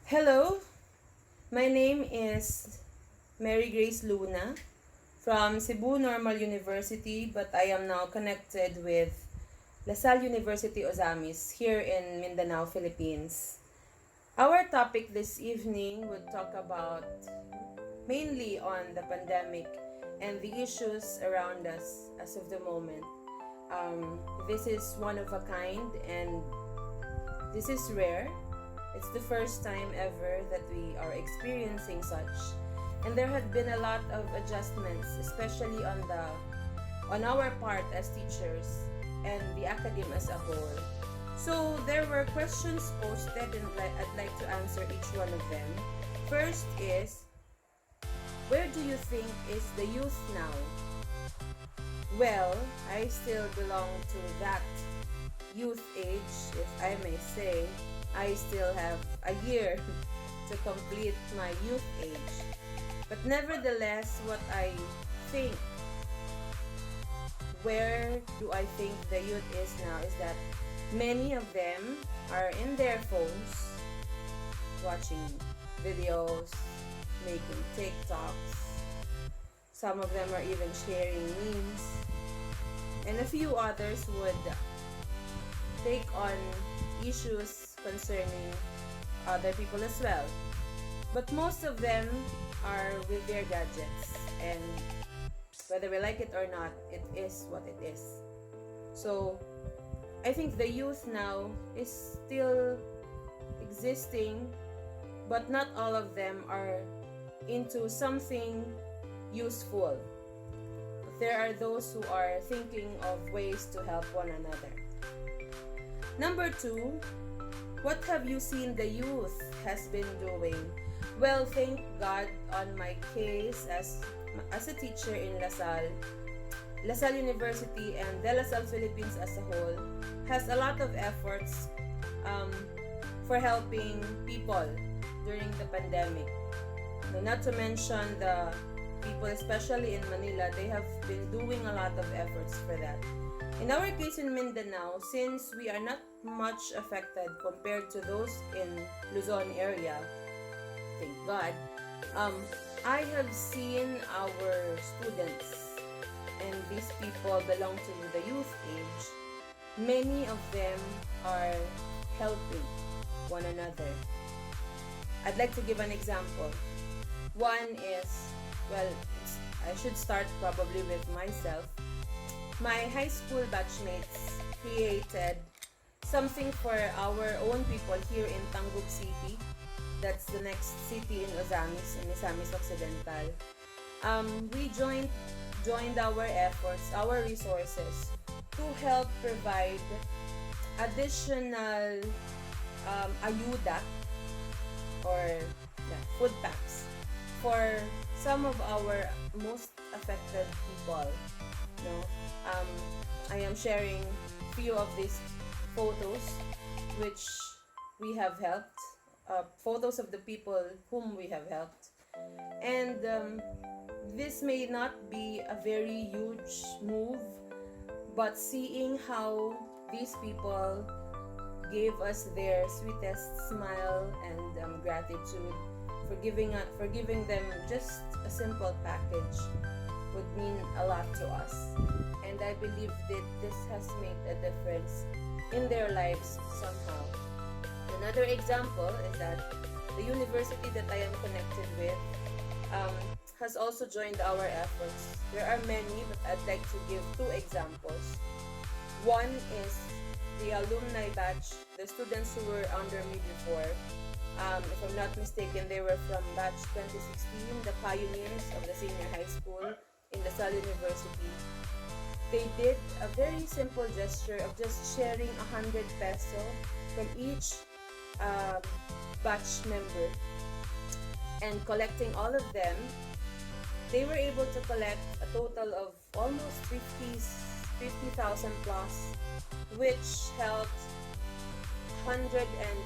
Hello, my name is Mary Grace Luna from Cebu Normal University, but I am now connected with LaSalle University Ozamis here in Mindanao, Philippines. Our topic this evening would talk about mainly on the pandemic and the issues around us as of the moment. This is one of a kind and this is rare. It's the first time ever that we are experiencing such. And there had been a lot of adjustments, especially on our part as teachers and the academe as a whole. So there were questions posted and I'd like to answer each one of them. First is, where do you think is the youth now? Well, I still belong to that youth age, if I may say. I still have a year to complete my youth age. But nevertheless, what I think, where do I think the youth is now is that many of them are in their phones watching videos, making TikToks. Some of them are even sharing memes. And a few others would take on issues concerning other people as well. But most of them are with their gadgets, and whether we like it or not, it is what it is. So I think the youth now is still existing, but not all of them are into something useful. But there are those who are thinking of ways to help one another. Number two, what have you seen the youth has been doing? Well, thank God on my case as a teacher in LaSalle University and De La Salle Philippines as a whole has a lot of efforts for helping people during the pandemic. Not to mention the people, especially in Manila, they have been doing a lot of efforts for that. In our case in Mindanao, since we are not much affected compared to those in Luzon area, thank God, I have seen our students, and these people belong to the youth age. Many of them are helping one another. I'd like to give an example. One is, well, I should start probably with myself. My high school batchmates created something for our own people here in Tangub City. That's the next city in Ozamis, in Misamis Occidental. We joined our efforts, our resources to help provide additional ayuda or food packs for some of our most affected people. No, I am sharing few of these photos which we have helped, photos of the people whom we have helped, and this may not be a very huge move, but seeing how these people gave us their sweetest smile and gratitude for giving them just a simple package would mean a lot to us. And I believe that this has made a difference in their lives somehow. Another example is that the university that I am connected with has also joined our efforts. There are many, but I'd like to give two examples. One is the alumni batch, the students who were under me before. If I'm not mistaken, they were from batch 2016, the pioneers of the senior high school in LaSalle University. They did a very simple gesture of just sharing 100 peso from each batch member and collecting all of them. They were able to collect a total of almost 50,000 plus, which helped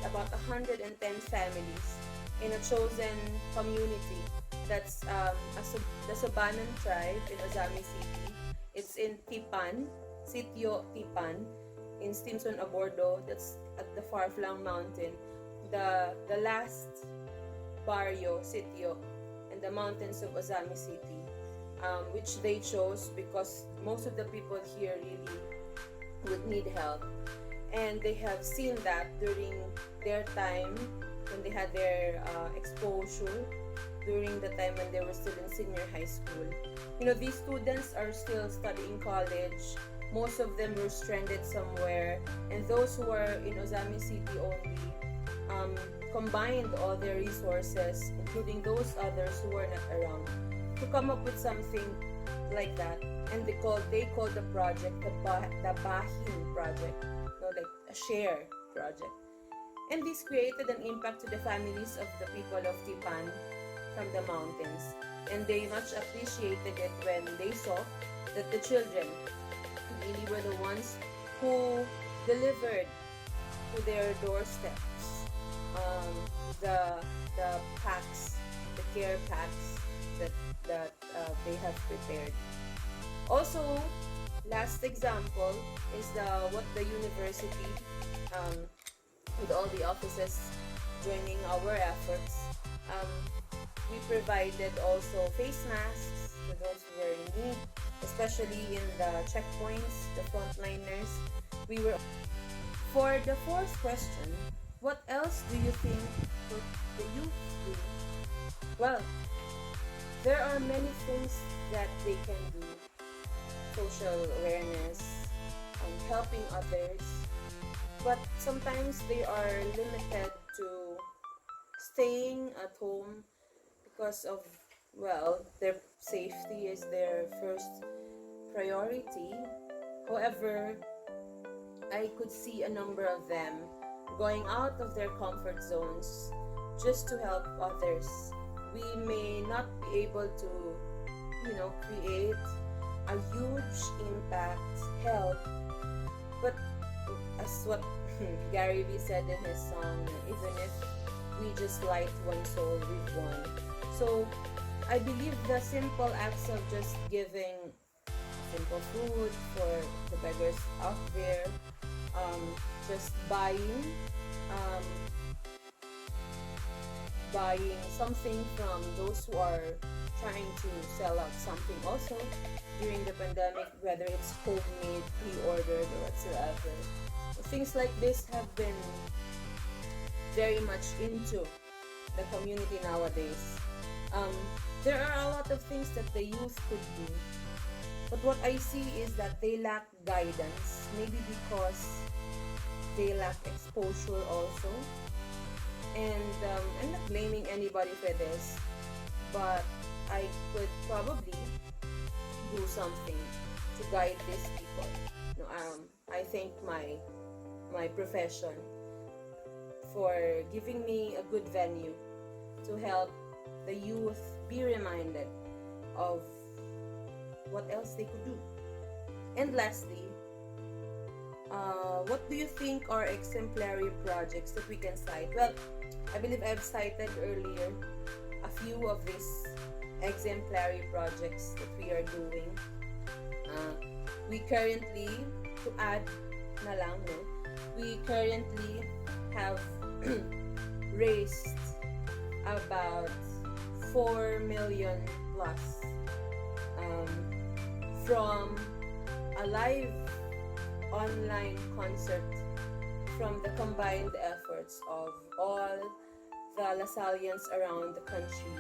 about 110 families in a chosen community. That's the Sobanan tribe in Ozami City. It's in Tipan, Sitio Tipan, in Stimson, Abordo. That's at the far-flung mountain. the last barrio, sitio, in the mountains of Ozami City, which they chose because most of the people here really would need help. And they have seen that during their time when they had their exposure, during the time when they were still in senior high school. You know, these students are still studying college. Most of them were stranded somewhere, and those who are in Ozami City only combined all their resources, including those others who were not around, to come up with something like that. And they called the project the Bahin project, like a share project. And this created an impact to the families of the people of Tipan from the mountains. And they much appreciated it when they saw that the children really were the ones who delivered to their doorsteps the packs, the care packs that they have prepared. Also, last example is what the university, with all the offices joining our efforts, we provided also face masks to those who were in need, especially in the checkpoints, the frontliners. We were For the fourth question, what else do you think could the youth do? Well, there are many things that they can do. Social awareness, helping others, but sometimes they are limited to staying at home because of, well, their safety is their first priority. However, I could see a number of them going out of their comfort zones just to help others. We may not be able to, create a huge impact, help, but as what Gary Vee said in his song, even if we just light one soul, we've won. So I believe the simple acts of just giving simple food for the beggars out there, just um, buying something from those who are trying to sell out something also during the pandemic, whether it's homemade, pre-ordered, or whatsoever. Things like this have been very much into the community nowadays. There are a lot of things that the youth could do, but what I see is that they lack guidance, maybe because they lack exposure also. And I'm not blaming anybody for this, but I could probably do something to guide these people. I thank my profession for giving me a good venue to help the youth be reminded of what else they could do. And lastly, what do you think are exemplary projects that we can cite? Well, I believe I've cited earlier a few of these exemplary projects that we are doing. We currently, to add na lang, no, we currently have raised about 4 million plus from a live online concert from the combined efforts of all the Lasallians around the country.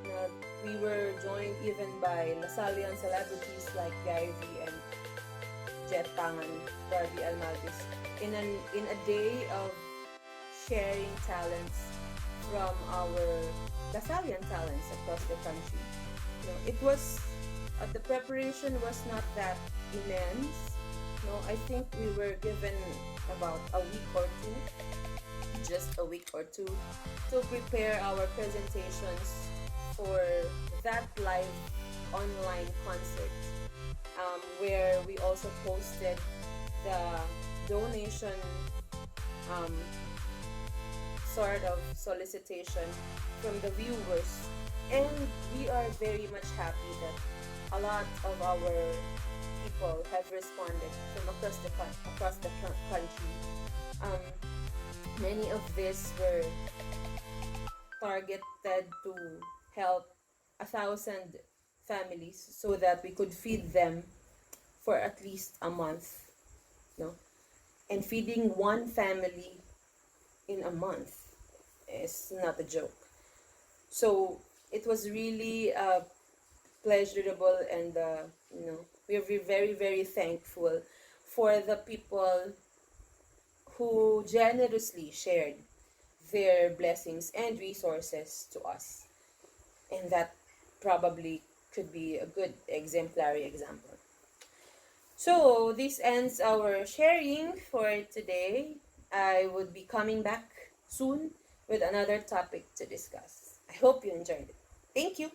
Now, we were joined even by Lasallian celebrities like Gary Vee and Jet Pangan, Darby Almalvis, in a day of sharing talents from our Lasallian talents across the country. It was the preparation was not that immense. I think we were given about a week or two, just a week or two, to prepare our presentations for that live online concert, where we also posted the donation sort of solicitation from the viewers, and we are very much happy that a lot of our people have responded from across the country. Many of these were targeted to help 1,000 families so that we could feed them for at least a month, no? And feeding one family in a month is not a joke. So it was really pleasurable, and we are very very thankful for the people who generously shared their blessings and resources to us, and that probably could be a good exemplary example. So this ends our sharing for today. I would be coming back soon with another topic to discuss. I hope you enjoyed it. Thank you.